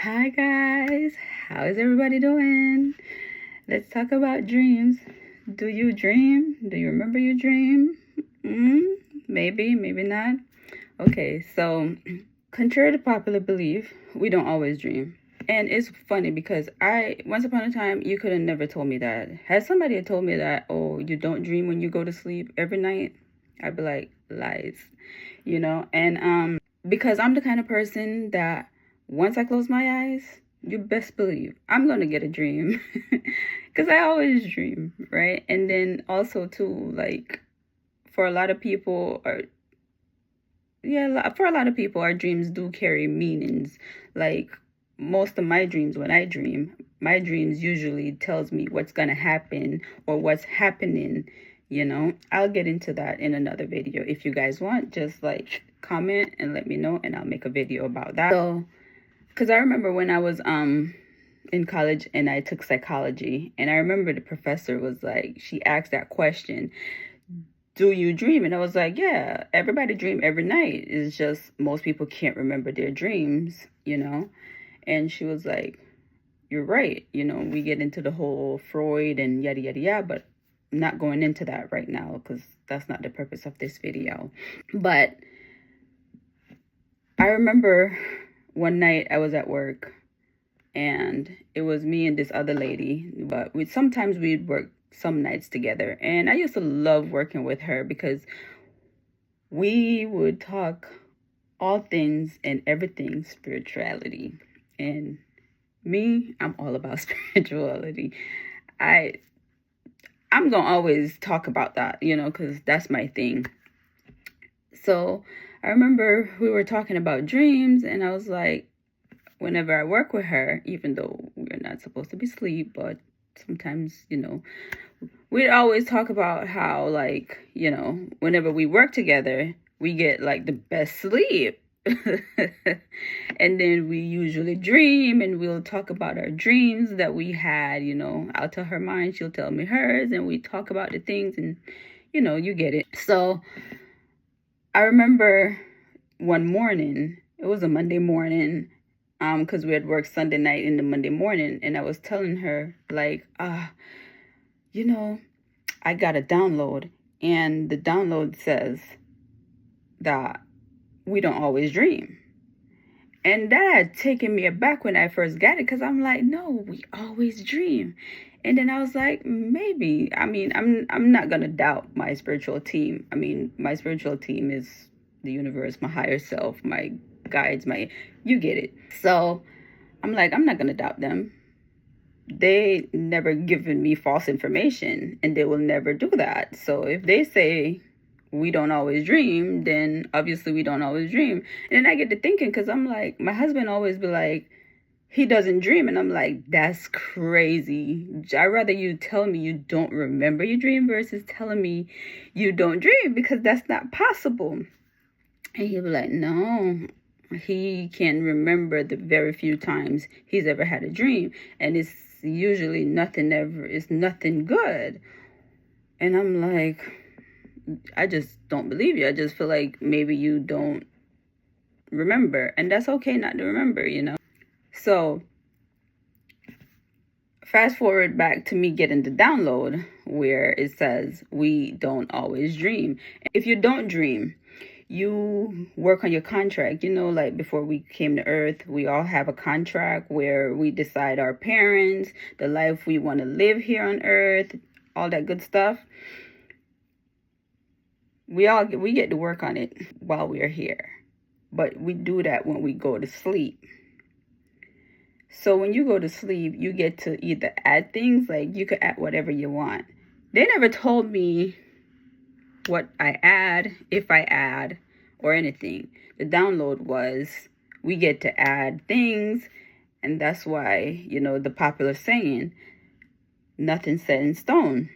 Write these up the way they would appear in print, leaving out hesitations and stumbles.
Hi guys, how is everybody doing? Let's talk about dreams. Do you dream? Do you remember your dream? Maybe, maybe not. Okay, so contrary to popular belief, we don't always dream. And it's funny because once upon a time, you could have never told me that. Had somebody had told me that, oh, you don't dream when you go to sleep every night, I'd be like, lies, And because I'm the kind of person that once I close my eyes, you best believe I'm gonna get a dream, because I always dream, right? And then also too, like for a lot of people, or yeah, for a lot of people, our dreams do carry meanings. Like most of my dreams, when I dream, my dreams usually tells me what's gonna happen or what's happening. I'll get into that in another video. If you guys want, just like comment and let me know, and I'll make a video about that. So, because I remember when I was in college and I took psychology, and I remember the professor was like, she asked that question, do you dream? And I was like, yeah, everybody dream every night. It's just most people can't remember their dreams. And she was like, you're right. We get into the whole Freud and yada, yada, yada, but I'm not going into that right now because that's not the purpose of this video. But I remember one night I was at work, and it was me and this other lady, but sometimes we'd work some nights together, and I used to love working with her because we would talk all things and everything spirituality. And me, I'm all about spirituality. I'm gonna always talk about that, because that's my thing. So I remember we were talking about dreams, and I was like, whenever I work with her, even though we're not supposed to be asleep, but sometimes, we'd always talk about how, like, whenever we work together, we get like the best sleep. And then we usually dream, and we'll talk about our dreams that we had. I'll tell her mine, she'll tell me hers, and we talk about the things, and you get it. So I remember one morning, it was a Monday morning, because we had worked Sunday night in the Monday morning, and I was telling her, like, I got a download, and the download says that we don't always dream. And that had taken me aback when I first got it, because I'm like, no, we always dream. And then I was like, maybe. I mean, I'm not gonna doubt my spiritual team. I mean, my spiritual team is the universe, my higher self, my guides, you get it. So I'm like, I'm not gonna doubt them. They never given me false information, and they will never do that. So if they say we don't always dream, then obviously we don't always dream. And then I get to thinking, because I'm like, my husband always be like, he doesn't dream. And I'm like, that's crazy. I'd rather you tell me you don't remember your dream versus telling me you don't dream, because that's not possible. And he'll be like, no, he can remember the very few times he's ever had a dream, and it's usually nothing good. And I'm like, I just don't believe you. I just feel like maybe you don't remember, and that's okay not to remember. So fast forward back to me getting the download where it says we don't always dream. If you don't dream, you work on your contract. Like before we came to earth, we all have a contract where we decide our parents, the life we want to live here on earth, all that good stuff. We get to work on it while we are here, but we do that when we go to sleep. So when you go to sleep, you get to either add things, like you could add whatever you want. They never told me what I add, if I add, or anything. The download was we get to add things, and that's why, the popular saying, nothing's set in stone.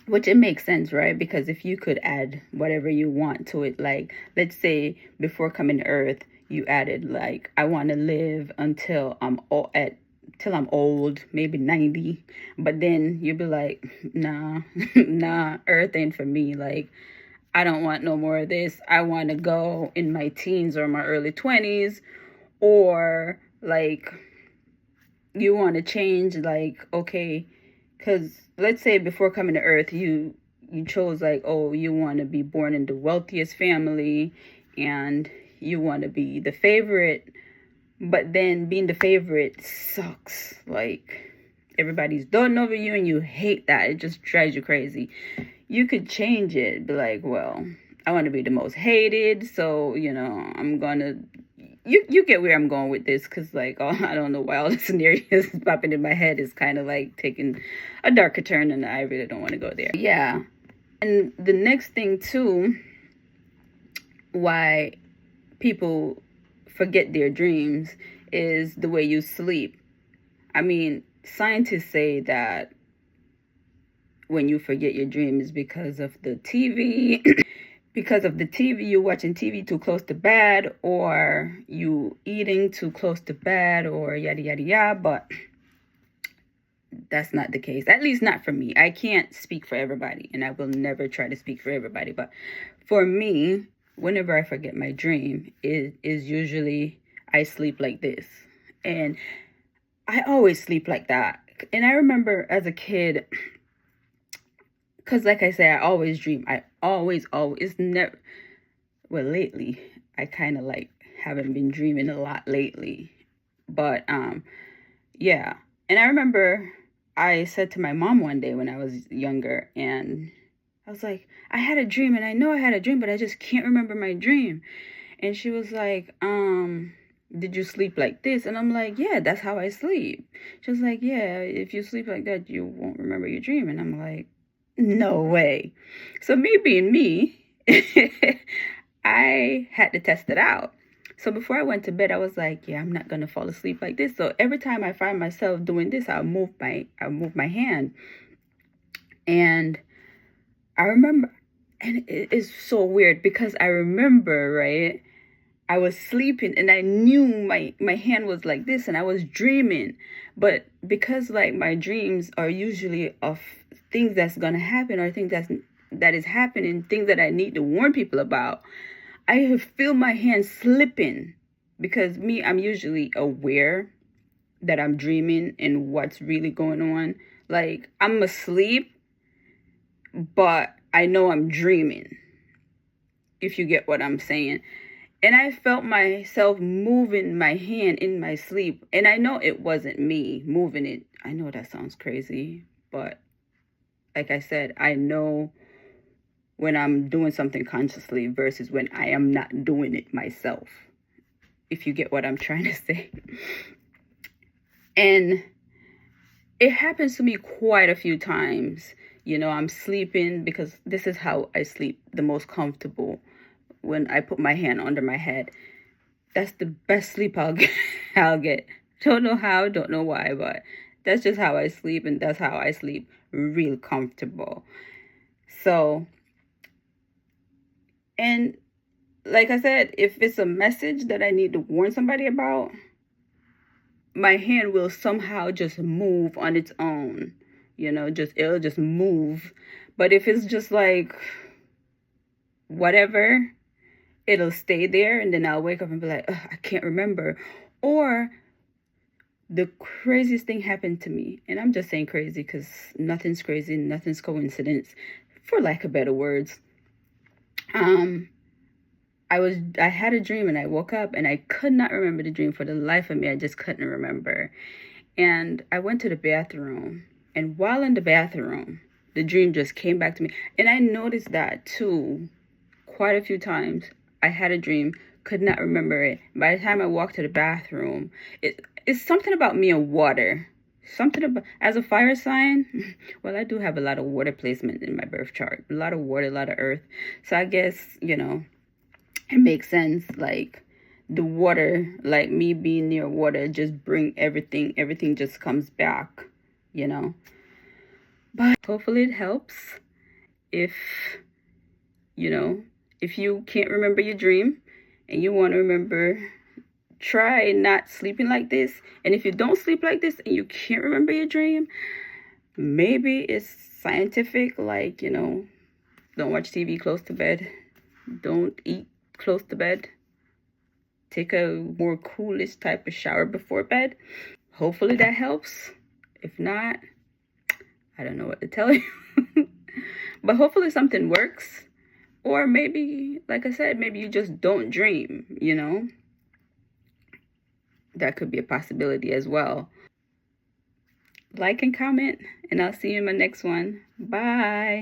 Which it makes sense, right? Because if you could add whatever you want to it, like let's say before coming to earth, you added like, I want to live until I'm old, maybe 90. But then you'd be like, nah, nah, earth ain't for me. Like, I don't want no more of this. I want to go in my teens or my early 20s, or like you want to change, like, okay, because let's say before coming to earth, you chose like, oh, you want to be born in the wealthiest family, and you want to be the favorite, but then being the favorite sucks. Like, everybody's doting over you and you hate that. It just drives you crazy. You could change it, be like, well, I want to be the most hated, so, I'm gonna, you get where I'm going with this, because, like, oh, I don't know why all the scenarios popping in my head is kind of like taking a darker turn, and I really don't want to go there. Yeah. And the next thing too, why people forget their dreams, is the way you sleep. I mean, scientists say that when you forget your dream is because of the TV, because of the TV, you watching TV too close to bed, or you eating too close to bed, or yada yada yada. But that's not the case, at least not for me. I can't speak for everybody, and I will never try to speak for everybody. But for me, whenever I forget my dream, it is usually I sleep like this. And I always sleep like that. And I remember as a kid, because like I say, I always dream. I always, never, well, lately, I kind of like haven't been dreaming a lot lately. But, yeah. And I remember I said to my mom one day when I was younger, and I was like, I had a dream, and I know I had a dream, but I just can't remember my dream. And she was like, did you sleep like this? And I'm like, yeah, that's how I sleep. She was like, yeah, if you sleep like that, you won't remember your dream. And I'm like, no way. So me being me, I had to test it out. So before I went to bed, I was like, yeah, I'm not going to fall asleep like this. So every time I find myself doing this, I'll move my hand. And I remember, and it is so weird because I remember, right? I was sleeping and I knew my hand was like this, and I was dreaming. But because like my dreams are usually of things that's going to happen, or things that is happening, things that I need to warn people about, I feel my hand slipping, because I'm usually aware that I'm dreaming and what's really going on. Like, I'm asleep, but I know I'm dreaming, if you get what I'm saying. And I felt myself moving my hand in my sleep. And I know it wasn't me moving it. I know that sounds crazy, but like I said, I know when I'm doing something consciously versus when I am not doing it myself, if you get what I'm trying to say. And it happens to me quite a few times. I'm sleeping, because this is how I sleep the most comfortable, when I put my hand under my head. That's the best sleep I'll get. Don't know how, don't know why, but that's just how I sleep, and that's how I sleep real comfortable. So, and like I said, if it's a message that I need to warn somebody about, my hand will somehow just move on its own. It'll just move. But if it's just like whatever, it'll stay there, and then I'll wake up and be like, I can't remember. Or the craziest thing happened to me, and I'm just saying crazy because nothing's crazy, nothing's coincidence, for lack of better words. I had a dream, and I woke up and I could not remember the dream for the life of me. I just couldn't remember. And I went to the bathroom, and while in the bathroom, the dream just came back to me. And I noticed that too quite a few times. I had a dream, could not remember it. By the time I walked to the bathroom, it's something about me and water. Something about, as a fire sign, well, I do have a lot of water placement in my birth chart. A lot of water, a lot of earth. So I guess, it makes sense. Like, the water, like me being near water, just bring everything just comes back, But hopefully it helps. If you can't remember your dream and you want to remember, try not sleeping like this. And if you don't sleep like this and you can't remember your dream, maybe it's scientific, like, don't watch TV close to bed. Don't eat close to bed. take a more coolish type of shower before bed. Hopefully that helps. If not, I don't know what to tell you. But hopefully something works. Or maybe, like I said, maybe you just don't dream, you know? That could be a possibility as well. Like and comment, and I'll see you in my next one. Bye.